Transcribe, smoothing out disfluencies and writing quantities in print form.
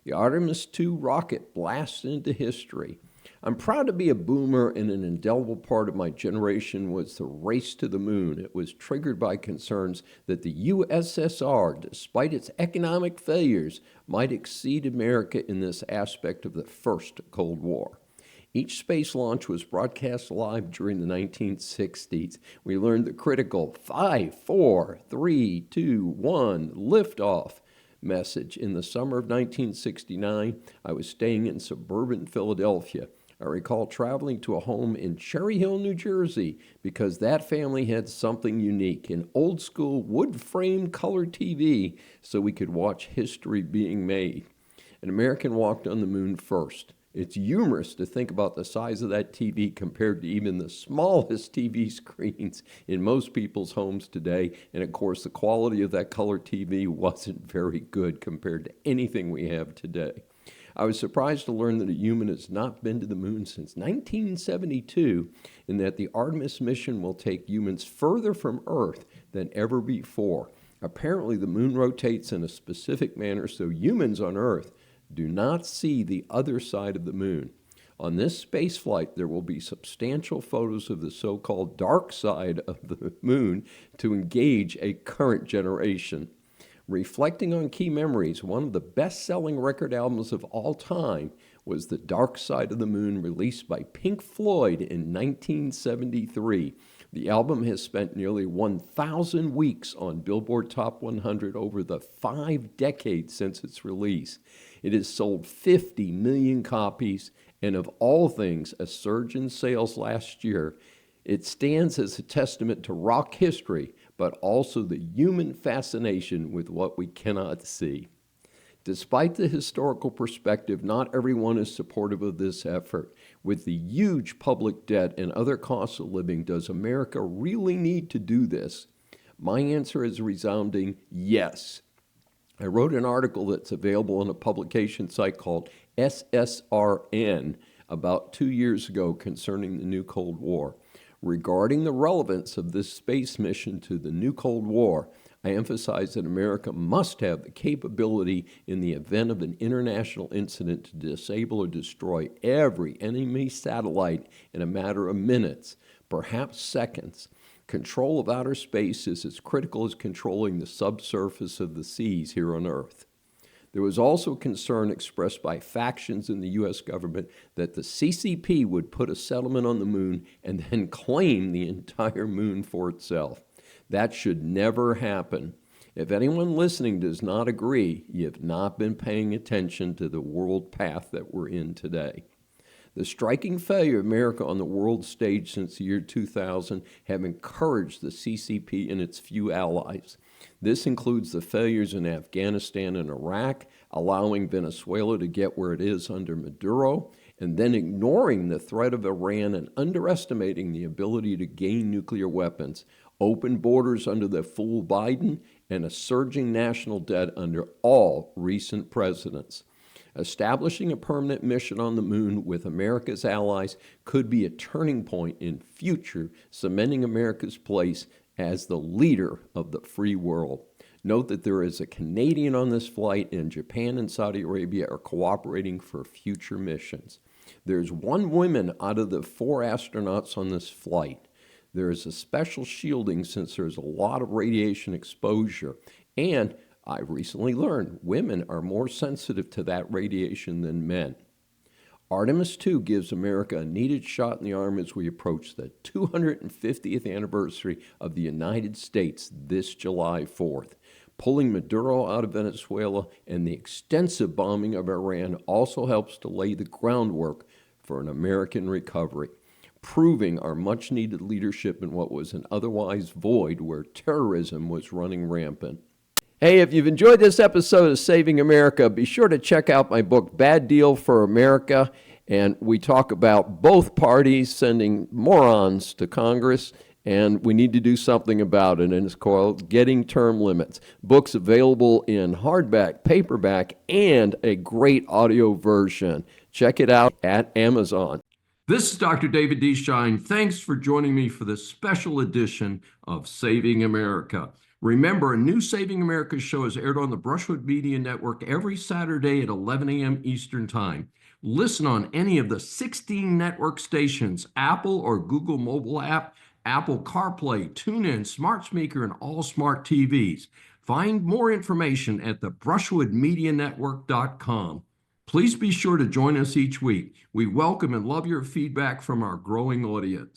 The Artemis II rocket blasts into history. I'm proud to be a boomer, and an indelible part of my generation was the race to the moon. It was triggered by concerns that the USSR, despite its economic failures, might exceed America in this aspect of the first Cold War. Each space launch was broadcast live during the 1960s. We learned the critical 5, 4, 3, 2, 1 liftoff message. In the summer of 1969, I was staying in suburban Philadelphia. I recall traveling to a home in Cherry Hill, New Jersey, because that family had something unique, an old-school wood-framed color TV, so we could watch history being made. An American walked on the moon first. It's humorous to think about the size of that TV compared to even the smallest TV screens in most people's homes today. And of course, the quality of that color TV wasn't very good compared to anything we have today. I was surprised to learn that a human has not been to the moon since 1972, and that the Artemis mission will take humans further from Earth than ever before. Apparently, the moon rotates in a specific manner so humans on Earth do not see the other side of the moon. On this space flight, there will be substantial photos of the so-called dark side of the moon to engage a current generation. Reflecting on key memories, one of the best-selling record albums of all time was The Dark Side of the Moon, released by Pink Floyd in 1973. The album has spent nearly 1,000 weeks on Billboard Top 100 over the 5 decades since its release. It has sold 50 million copies, and of all things, a surge in sales last year. It stands as a testament to rock history, but also the human fascination with what we cannot see. Despite the historical perspective, not everyone is supportive of this effort. With the huge public debt and other costs of living, does America really need to do this? My answer is a resounding yes. I wrote an article that's available on a publication site called SSRN about 2 years ago concerning the new Cold War. Regarding the relevance of this space mission to the new Cold War, I emphasize that America must have the capability in the event of an international incident to disable or destroy every enemy satellite in a matter of minutes, perhaps seconds. Control of outer space is as critical as controlling the subsurface of the seas here on Earth. There was also concern expressed by factions in the U.S. government that the CCP would put a settlement on the moon and then claim the entire moon for itself. That should never happen. If anyone listening does not agree, you have not been paying attention to the world path that we're in today. The striking failure of America on the world stage since the year 2000 have encouraged the CCP and its few allies. This includes the failures in Afghanistan and Iraq, allowing Venezuela to get where it is under Maduro, and then ignoring the threat of Iran and underestimating the ability to gain nuclear weapons, open borders under the fool Biden, and a surging national debt under all recent presidents. Establishing a permanent mission on the moon with America's allies could be a turning point in future, cementing America's place as the leader of the free world. Note that there is a Canadian on this flight, and Japan and Saudi Arabia are cooperating for future missions. There's 1 woman out of the 4 astronauts on this flight. There is a special shielding since there's a lot of radiation exposure, and I recently learned women are more sensitive to that radiation than men. Artemis II gives America a needed shot in the arm as we approach the 250th anniversary of the United States this July 4th. Pulling Maduro out of Venezuela and the extensive bombing of Iran also helps to lay the groundwork for an American recovery, proving our much-needed leadership in what was an otherwise void where terrorism was running rampant. Hey, if you've enjoyed this episode of Saving America, be sure to check out my book, Bad Deal for America. And we talk about both parties sending morons to Congress, and we need to do something about it. And it's called Getting Term Limits. Books available in hardback, paperback, and a great audio version. Check it out at Amazon. This is Dr. David D. Shine. Thanks for joining me for this special edition of Saving America. Remember, a new Saving America show is aired on the Brushwood Media Network every Saturday at 11 a.m. Eastern Time. Listen on any of the 16 network stations, Apple or Google mobile app, Apple CarPlay, TuneIn, Smart Speaker, and all smart TVs. Find more information at the brushwoodmedianetwork.com. Please be sure to join us each week. We welcome and love your feedback from our growing audience.